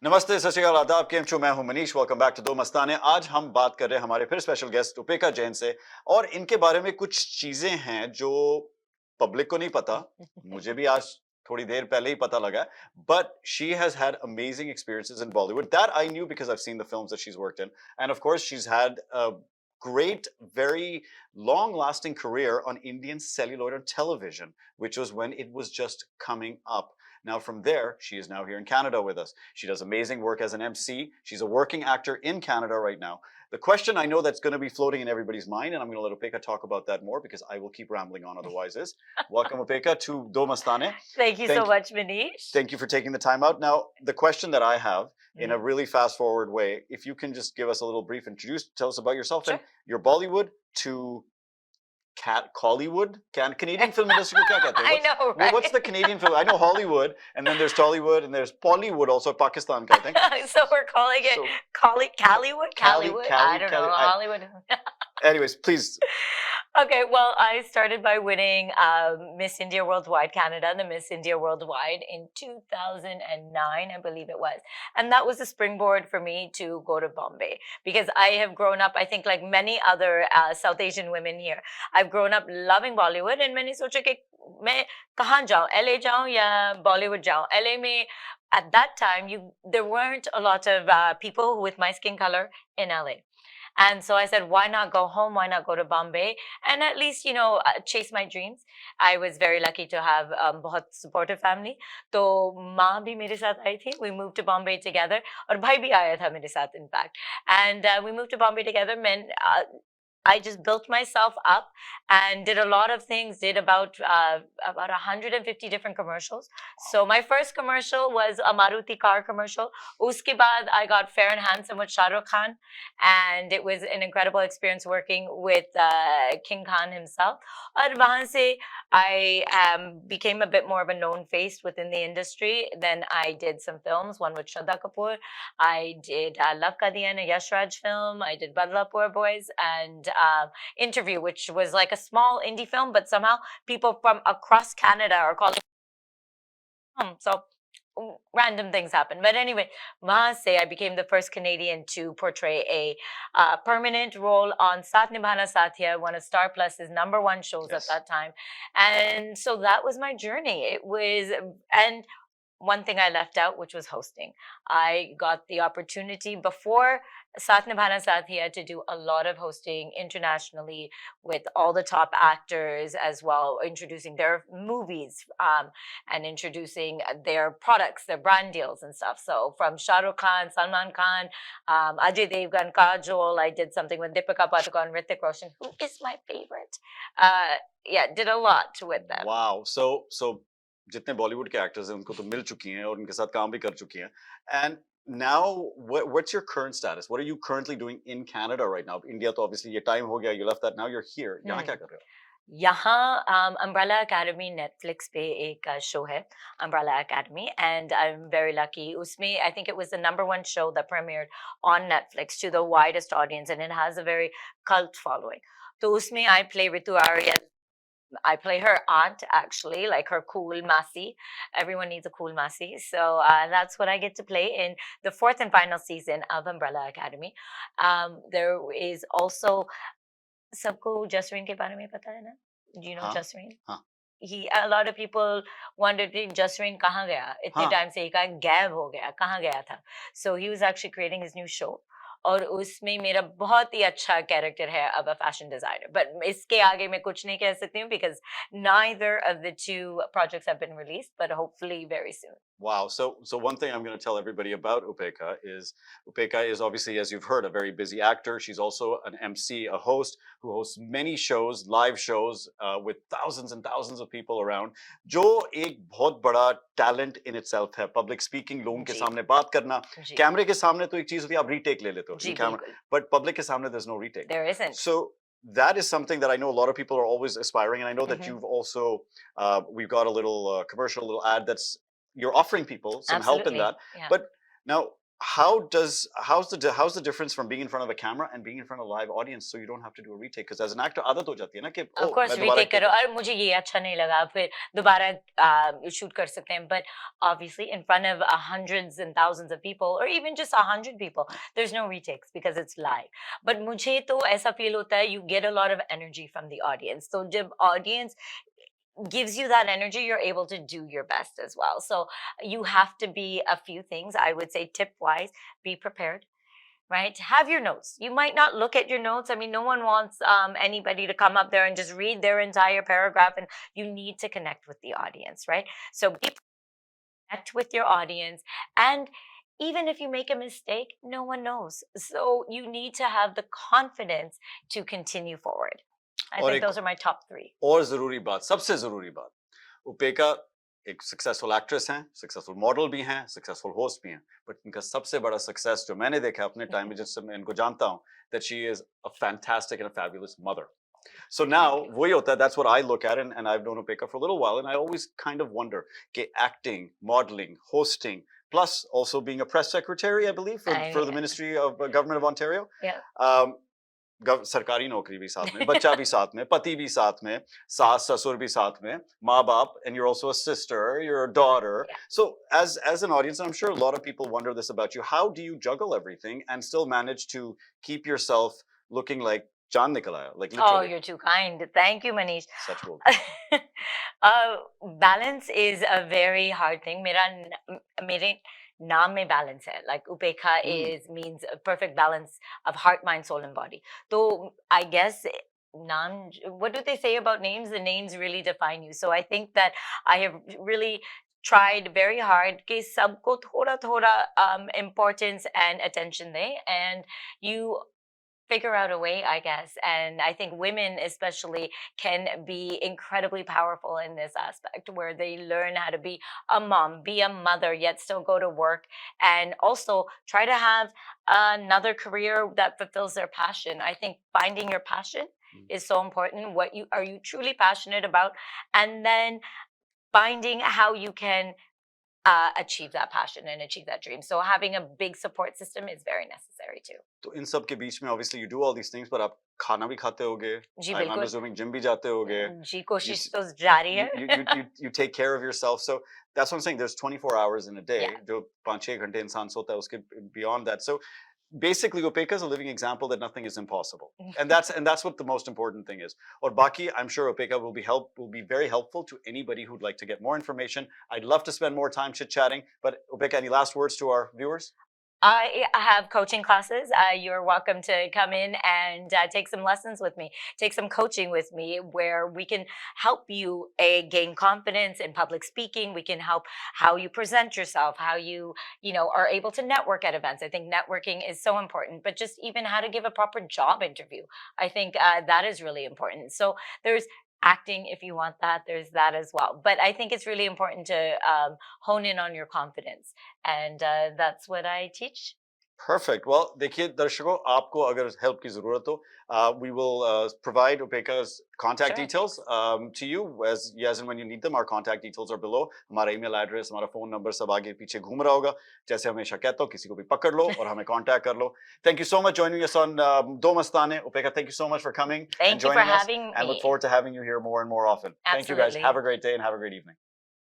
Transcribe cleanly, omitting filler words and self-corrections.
नमस्ते, सत श्री अकाल, आदाब, केम छो? मैं हूं मनीष। वेलकम बैक टू दो मस्ताने। आज हम बात कर रहे हैं हमारे फिर स्पेशल गेस्ट उपेक्षा जैन से, और इनके बारे में कुछ चीजें हैं जो पब्लिक को नहीं पता। मुझे भी आज थोड़ी देर पहले ही पता लगा, but she has had amazing experiences in Bollywood that I knew because I seen the films that she is worked in, end of course she has had a great, very long lasting career on Indian celluloid television, which was when it was just coming up. Now, from there, she is now here in Canada with us. She does amazing work as an MC. She's a working actor in Canada right now. The question I know that's going to be floating in everybody's mind, and I'm going to let Uppekha talk about that more because I will keep rambling on otherwise, is welcome, Uppekha, to Do Mastane. Thank you so much, Manish. Thank you for taking the time out. Now, the question that I have in a really fast forward way, if you can just give us a little brief tell us about yourself and your Bollywood to Hollywood, Canadian film industry ko kya kehte hain? I know, right? What's the Canadian film? I know Hollywood, and then there's Tollywood, and there's Bollywood also, Pakistan, I think. So we're calling it Callywood? Callywood? I don't know. Hollywood. Anyways, please. Okay, well, I started by winning Miss India Worldwide Canada, the Miss India Worldwide in 2009, I believe it was. And that was a springboard for me to go to Bombay because I have grown up, I think like many other South Asian women here, I've grown up loving Bollywood, and मैंने सोचा कि मैं कहाँ जाऊँ, LA जाऊँ या Bollywood जाऊँ. LA में at that time, there weren't a lot of people with my skin color in LA. And so I said, why not go home? Why not go to Bombay? And at least, chase my dreams. I was very lucky to have बहुत supportive family. तो माँ भी मेरे साथ आई थी. We moved to Bombay together. और भाई भी आया था मेरे साथ, in fact. And we moved to Bombay together. I just built myself up and did a lot of things, did about 150 different commercials. So my first commercial was a Maruti car commercial. Uske baad, I got Fair and Handsome with Shah Rukh Khan. And it was an incredible experience working with King Khan himself. And wahan se, I became a bit more of a known face within the industry. Then I did some films, one with Shraddha Kapoor. I did Love Ka Diyan, a Yash Raj film. I did Badlapur Boys, and Interview, which was like a small indie film, but somehow people from across Canada are calling. So random things happen. But anyway, wahan se I became the first Canadian to portray a permanent role on Saath Nibhana Sathiya, one of Star Plus's #1 shows at that time. And so that was my journey. And one thing I left out, which was hosting. I got the opportunity before Saath Nibhana Sathiya to do a lot of hosting internationally with all the top actors as well, introducing their movies and introducing their products, their brand deals and stuff. So from Shah Rukh Khan, Salman Khan, Ajay Devgan, Kajol, I did something with Deepika Padukone, Hrithik Roshan, who is my favorite. Did a lot with them. Wow. So जितने बॉलीवुड के actors हैं उनको तो मिल चुकी हैं और उनके साथ काम भी कर चुकी हैं. And now, what's your current status? What are you currently doing in Canada right now? India तो obviously ये time हो गया, you left that, now you're here. यहाँ क्या कर रहे हो? यहाँ Umbrella Academy Netflix पे एक show है, Umbrella Academy, and I'm very lucky. उसमें I think it was the #1 show that premiered on Netflix to the widest audience, and it has a very cult following. तो उसमें I play Ritu Arya. I play her aunt, actually, like her cool Masi. Everyone needs a cool Masi. So that's what I get to play in the 4th and final season of Umbrella Academy. There is also सबको जसरीन के बारे में पता है ना? Do you know Jasreen? A lot of people wondered Jasreen कहाँ गया? इतने time से एक gap हो गया, कहाँ गया था? So he was actually creating his new show. और उसमें मेरा बहुत ही अच्छा कैरेक्टर है of a fashion designer. But इसके आगे मैं कुछ नहीं कह सकती हूँ because neither of the two projects have been released, but hopefully very soon. Wow. So one thing I'm going to tell everybody about Uppekha is obviously, as you've heard, a very busy actor. She's also an MC, a host who hosts many shows, live shows with thousands and thousands of people around. जो एक बहुत बड़ा talent in itself है. Public speaking, लोगों के सामने बात करना. कैमरे के सामने तो एक चीज होती है, आप retake ले लेते हो. But public के सामने there's no retake. There isn't. So that is something that I know a lot of people are always aspiring, and I know that you've also we've got a little commercial, a little ad that's you're offering people some help in that. Yeah. But now how's the difference from being in front of a camera and being in front of a live audience, so you don't have to do a retake? Because as an actor आदत हो जाती है ना कि Of course, मैं दोबारा retake करो और मुझे ये अच्छा नहीं लगा फिर दोबारा shoot कर सकते हैं. But obviously, in front of hundreds and thousands of people, or even just 100 people, there's no retakes because it's live. But मुझे तो ऐसा feel होता है, you get a lot of energy from the audience. So जब audience gives you that energy, you're able to do your best as well. So you have to be a few things. I would say tip wise, be prepared, right? Have your notes. You might not look at your notes. I mean, no one wants anybody to come up there and just read their entire paragraph, and you need to connect with the audience, right? So connect with your audience, and even if you make a mistake, no one knows. So you need to have the confidence to continue forward. I think those are my top 3. और जरूरी बात, सबसे जरूरी बात, उपेका एक successful actress हैं, successful model भी हैं, सक्सेसफुल होस्ट भी हैं, बट इनका सबसे बड़ा सक्सेस जो मैंने देखा अपने टाइम में, जिससे मैं इनको जानता हूं, that she is a fantastic and a fabulous mother. So now, वही होता है, that's what I look at, and I've known Uppekha for a little while, and I always kind of wonder, कि acting, modeling, hosting, plus also being a press secretary, I believe, for the Ministry of Government of Ontario. Yeah. सरकारी नौकरी भी साथ में, बच्चा भी साथ में, पति भी साथ में, सास ससुर भी साथ में, माँ बाप, and you're also a sister, you're a daughter. Yeah. So as an audience, I'm sure a lot of people wonder this about you. How do you juggle everything and still manage to keep yourself looking like Chan nikal aaya, like literally? Oh, you're too kind. Thank you, Manish. Such bold. Balance is a very hard thing. मेरे नाम में balance है. Like Uppekha means a perfect balance of heart, mind, soul, and body. So I guess what do they say about names? The names really define you. So I think that I have really tried very hard कि सबको थोड़ा importance and attention दें, and you figure out a way, I guess. And I think women especially can be incredibly powerful in this aspect, where they learn how to be a mom, be a mother, yet still go to work, and also try to have another career that fulfills their passion. I think finding your passion is so important. What are you truly passionate about? And then finding how you can achieve that passion and achieve that dream. So having a big support system is very necessary too. तो इन सब के बीच में obviously you do all these things, but आप खाना भी खाते होगे. जी I'm बिल्कुल. assuming gym भी जाते होगे. जी कोशिश तो जारी है. You take care of yourself. So that's what I'm saying. There's 24 hours in a day. Yeah. जो 5-6 घंटे इंसान सोता है, उसके beyond that. So basically, Uppekha is a living example that nothing is impossible, and that's what the most important thing is. Or Baki, I'm sure Uppekha will be very helpful to anybody who'd like to get more information. I'd love to spend more time chit chatting, but Uppekha, any last words to our viewers? I have coaching classes. You're welcome to come in and take some lessons with me, take some coaching with me, where we can help you gain confidence in public speaking. We can help how you present yourself, how you are able to network at events. I think networking is so important, but just even how to give a proper job interview. I think that is really important. So there's acting, if you want that, there's that as well. But I think it's really important to hone in on your confidence, and that's what I teach. Perfect. Well, देखिए दर्शकों, आपको अगर help की ज़रूरत हो, we will provide Uppekha's contact details to you as and when you need them. Our contact details are below. हमारा email address, हमारा phone number सब आगे पीछे घूम रहा होगा. जैसे हमेशा कहता हूँ, किसी को भी पकड़ लो और हमें contact कर लो. Thank you so much joining us on Do Mastane. Uppekha, thank you so much for coming and joining us. Having me. And look forward to having you here more and more often. Absolutely. Thank you guys. Have a great day and have a great evening.